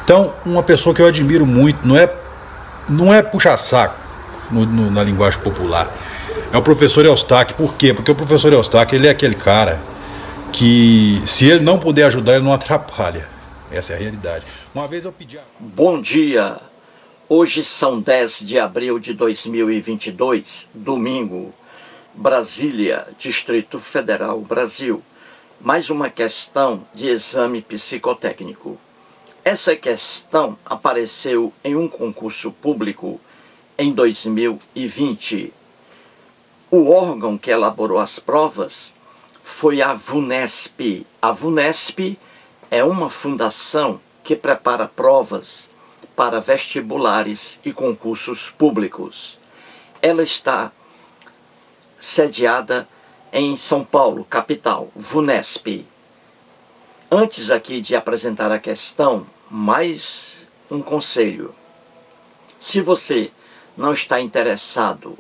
Então, uma pessoa que eu admiro muito, não é puxa-saco na linguagem popular, é o professor Eustáquio. Por quê? Porque o professor Eustáquio, ele é aquele cara que, se ele não puder ajudar, ele não atrapalha. Essa é a realidade. Uma vez eu pedi... Bom dia! Hoje são 10 de abril de 2022, domingo, Brasília, Distrito Federal, Brasil. Mais uma questão de exame psicotécnico. Essa questão apareceu em um concurso público em 2020. O órgão que elaborou as provas foi a VUNESP. A VUNESP é uma fundação que prepara provas para vestibulares e concursos públicos. Ela está sediada em São Paulo, capital, VUNESP. Antes aqui de apresentar a questão, mais um conselho. Se você não está interessada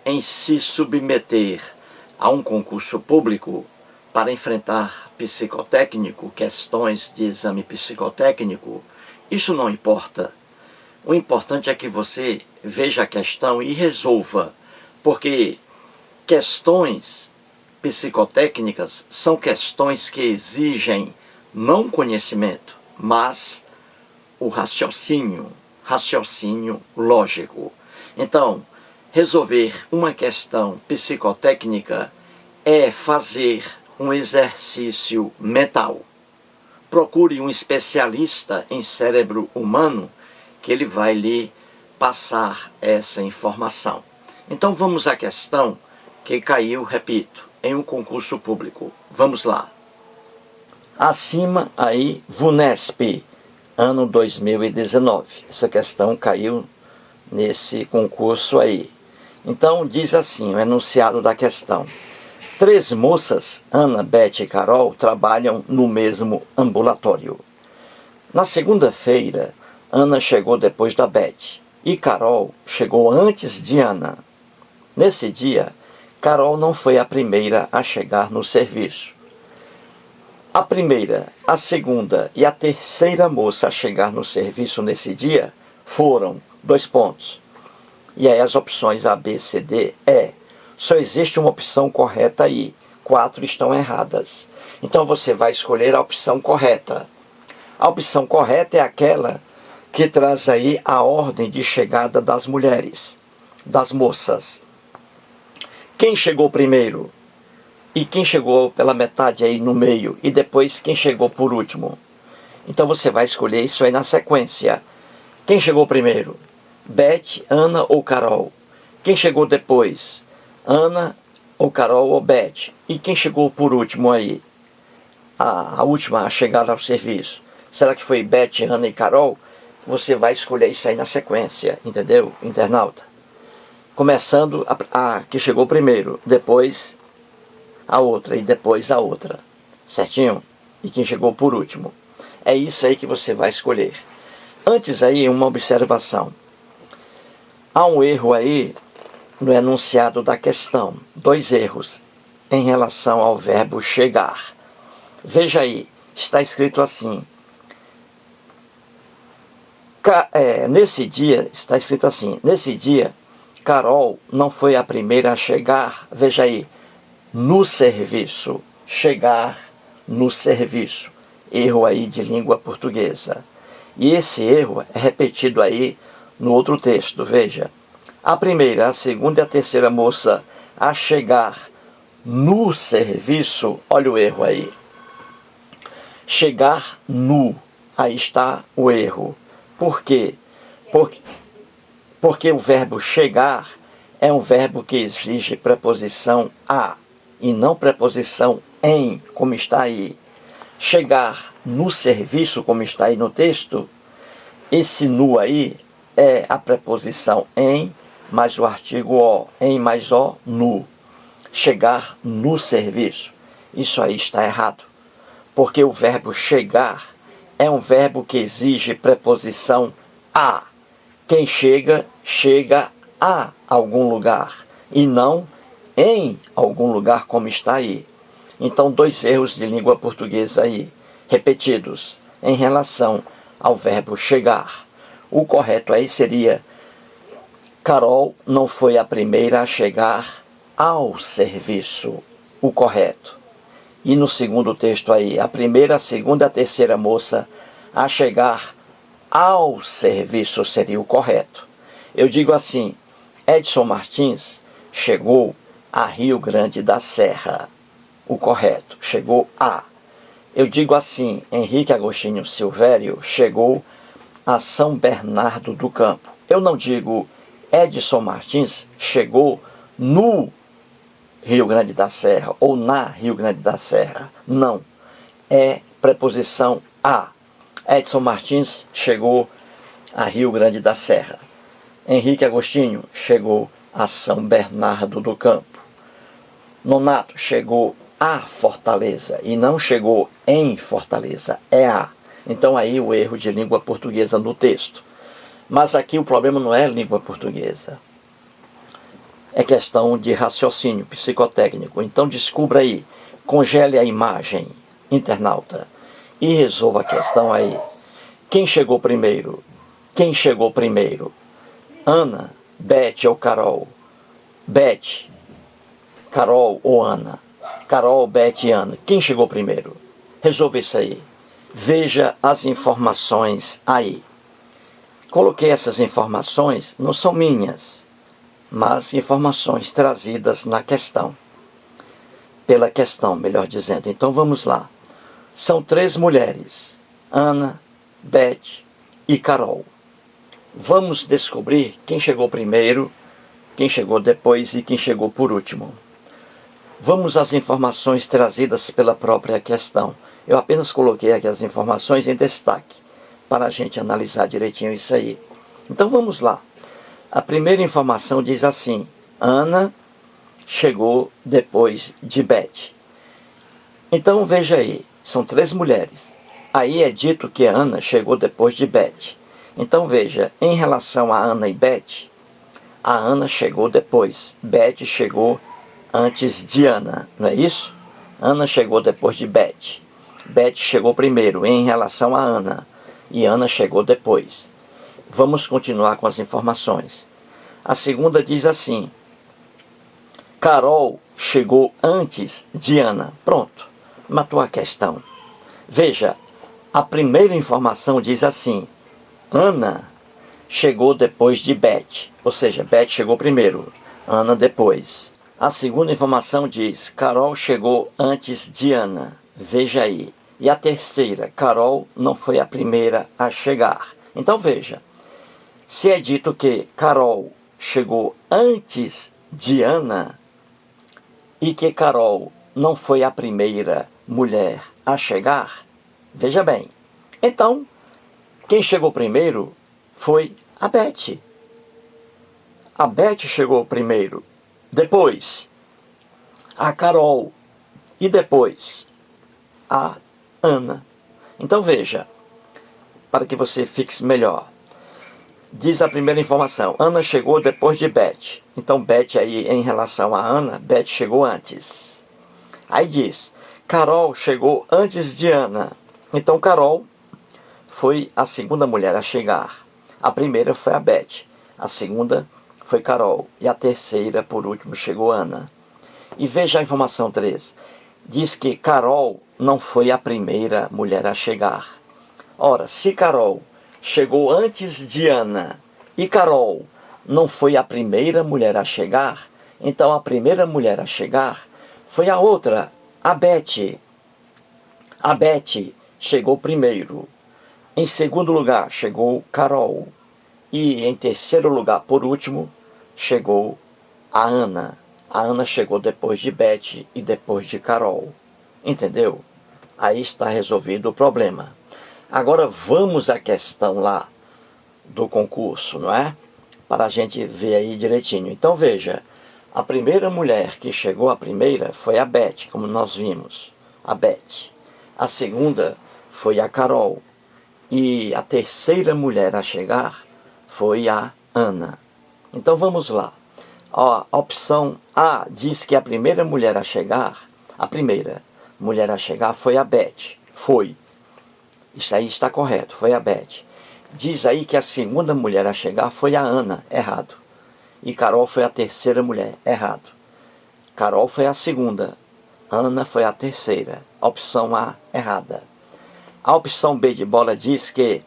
em se submeter a um concurso público para enfrentar psicotécnico, questões de exame psicotécnico, isso não importa. O importante é que você veja a questão e resolva, porque questões psicotécnicas são questões que exigem não conhecimento, mas o raciocínio lógico. Então, resolver uma questão psicotécnica é fazer um exercício mental. Procure um especialista em cérebro humano que ele vai lhe passar essa informação. Então vamos à questão que caiu, repito, em um concurso público. Vamos lá. Acima aí, VUNESP, ano 2019. Essa questão caiu nesse concurso aí. Então diz assim, o enunciado da questão. 3 moças, Ana, Beth e Carol, trabalham no mesmo ambulatório. Na segunda-feira, Ana chegou depois da Beth e Carol chegou antes de Ana. Nesse dia, Carol não foi a primeira a chegar no serviço. A primeira, a segunda e a terceira moça a chegar no serviço nesse dia foram ... E aí as opções A, B, C, D, E. Só existe uma opção correta aí. 4 estão erradas. Então você vai escolher a opção correta. A opção correta é aquela que traz aí a ordem de chegada das mulheres, das moças. Quem chegou primeiro? E quem chegou pela metade aí no meio? E depois quem chegou por último? Então você vai escolher isso aí na sequência. Quem chegou primeiro? Beth, Ana ou Carol? Quem chegou depois? Ana ou Carol ou Beth? E quem chegou por último aí? A última a chegar ao serviço. Será que foi Beth, Ana e Carol? Você vai escolher isso aí na sequência, entendeu, internauta? Começando a que chegou primeiro, depois a outra e depois a outra, certinho? E quem chegou por último. É isso aí que você vai escolher. Antes aí, uma observação. Há um erro aí no enunciado da questão. 2 erros em relação ao verbo chegar. Veja aí, está escrito assim. Nesse dia, está escrito assim. Nesse dia, Carol não foi a primeira a chegar. Veja aí. No serviço, chegar no serviço, erro aí de língua portuguesa. E esse erro é repetido aí no outro texto, veja. A primeira, a segunda e a terceira moça a chegar no serviço, olha o erro aí. Chegar no, aí está o erro. Por quê? Porque o verbo chegar é um verbo que exige preposição a e não preposição em, como está aí. Chegar no serviço, como está aí no texto, esse no aí é a preposição em mais o artigo o, em mais o, no. Chegar no serviço. Isso aí está errado, porque o verbo chegar é um verbo que exige preposição a. Quem chega, chega a algum lugar e não em algum lugar como está aí. Então, 2 erros de língua portuguesa aí, repetidos. em relação ao verbo chegar. O correto aí seria: Carol não foi a primeira a chegar ao serviço. O correto. E no segundo texto aí, a primeira, a segunda, a terceira moça a chegar ao serviço seria o correto. Eu digo assim: Edson Martins chegou a Rio Grande da Serra. O correto, chegou a. Eu digo assim: Henrique Agostinho Silvério chegou a São Bernardo do Campo. Eu não digo Edson Martins chegou no Rio Grande da Serra ou na Rio Grande da Serra. Não. É preposição a. Edson Martins chegou a Rio Grande da Serra. Henrique Agostinho chegou a São Bernardo do Campo. Nonato chegou a Fortaleza e não chegou em Fortaleza. É a. Então aí o erro de língua portuguesa no texto. Mas aqui o problema não é língua portuguesa. É questão de raciocínio psicotécnico. Então descubra aí, congele a imagem, internauta, e resolva a questão aí. Quem chegou primeiro? Quem chegou primeiro? Ana, Beth ou Carol? Beth, Carol ou Ana? Carol, Beth e Ana. Quem chegou primeiro? Resolva isso aí. Veja as informações aí. Coloquei essas informações, não são minhas, mas informações trazidas na questão. Pela questão, melhor dizendo. Então vamos lá. São 3 mulheres: Ana, Beth e Carol. Vamos descobrir quem chegou primeiro, quem chegou depois e quem chegou por último. Vamos às informações trazidas pela própria questão. Eu apenas coloquei aqui as informações em destaque, para a gente analisar direitinho isso aí. Então vamos lá. A primeira informação diz assim: Ana chegou depois de Beth. Então veja aí, são 3 mulheres. Aí é dito que Ana chegou depois de Beth. Então veja, em relação a Ana e Beth, a Ana chegou depois, Beth chegou antes de Ana, não é isso? Ana chegou depois de Beth. Beth chegou primeiro em relação a Ana e Ana chegou depois. Vamos continuar com as informações. A segunda diz assim: Carol chegou antes de Ana. Pronto, matou a questão. Veja, a primeira informação diz assim: Ana chegou depois de Beth. Ou seja, Beth chegou primeiro, Ana depois. A segunda informação diz: Carol chegou antes de Ana. Veja aí. E a terceira: Carol não foi a primeira a chegar. Então veja, se é dito que Carol chegou antes de Ana e que Carol não foi a primeira mulher a chegar, veja bem, então quem chegou primeiro foi a Beth. A Beth chegou primeiro, depois a Carol e depois a Ana. Então veja, para que você fixe melhor. Diz a primeira informação: Ana chegou depois de Beth. Então Beth aí, em relação a Ana, Beth chegou antes. Aí diz: Carol chegou antes de Ana. Então Carol foi a segunda mulher a chegar. A primeira foi a Beth, a segunda foi Carol e a terceira, por último, chegou Ana. E veja a informação 3. Diz que Carol não foi a primeira mulher a chegar. Ora, se Carol chegou antes de Ana e Carol não foi a primeira mulher a chegar, então a primeira mulher a chegar foi a outra, a Beth. A Beth chegou primeiro. Em segundo lugar, chegou Carol. E em terceiro lugar, por último, chegou a Ana. A Ana chegou depois de Beth e depois de Carol. Entendeu? Aí está resolvido o problema. Agora vamos à questão lá do concurso, não é? Para a gente ver aí direitinho. Então veja, a primeira mulher que chegou a primeira foi a Beth, como nós vimos. A Beth. A segunda foi a Carol. E a terceira mulher a chegar foi a Ana. Então vamos lá. Ó, a opção A diz que a primeira mulher a chegar foi a Beth. Foi. Isso aí está correto, foi a Beth. Diz aí que a segunda mulher a chegar foi a Ana, errado. E Carol foi a terceira mulher, errado. Carol foi a segunda, Ana foi a terceira. Opção A, errada. A opção B de bola diz que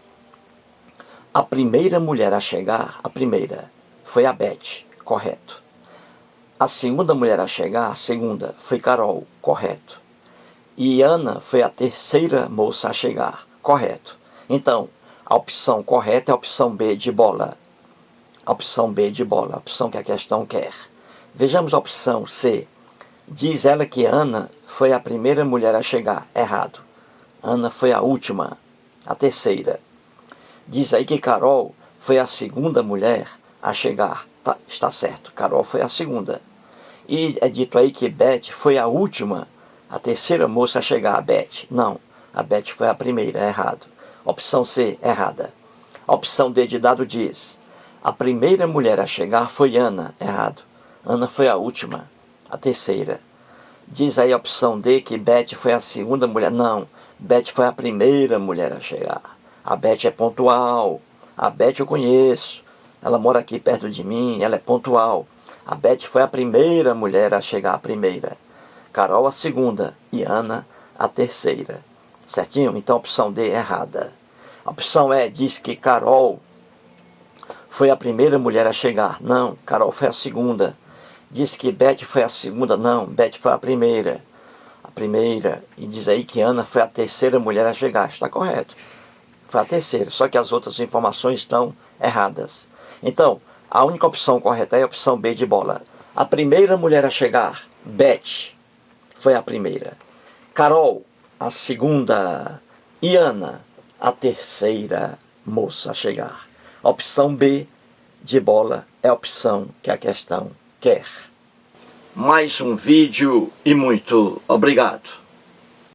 a primeira mulher a chegar, a primeira, foi a Beth, correto. A segunda mulher a chegar, a segunda, foi Carol, correto. E Ana foi a terceira moça a chegar, correto. Então, a opção correta é a opção B de bola. A opção B de bola, a opção que a questão quer. Vejamos a opção C. Diz ela que Ana foi a primeira mulher a chegar, errado. Ana foi a última, a terceira. Diz aí que Carol foi a segunda mulher a chegar. Tá, está certo, Carol foi a segunda. E é dito aí que Beth foi a última, a terceira moça a chegar, a Beth. Não, a Beth foi a primeira, errado. Opção C, errada. A opção D de dado diz: a primeira mulher a chegar foi Ana, errado. Ana foi a última, a terceira. Diz aí a opção D que Beth foi a segunda mulher. Não, Beth foi a primeira mulher a chegar. A Beth é pontual. A Beth eu conheço. Ela mora aqui perto de mim, ela é pontual. A Beth foi a primeira mulher a chegar, a primeira. Carol a segunda e Ana a terceira. Certinho? Então a opção D é errada. A opção E diz que Carol foi a primeira mulher a chegar. Não, Carol foi a segunda. Diz que Beth foi a segunda. Não, Beth foi a primeira. A primeira. E diz aí que Ana foi a terceira mulher a chegar. Está correto. Foi a terceira. Só que as outras informações estão erradas. Então, a única opção correta é a opção B de bola. A primeira mulher a chegar, Beth, foi a primeira. Carol, a segunda. E Ana, a terceira moça a chegar. A opção B de bola é a opção que a questão quer. Mais um vídeo e muito obrigado.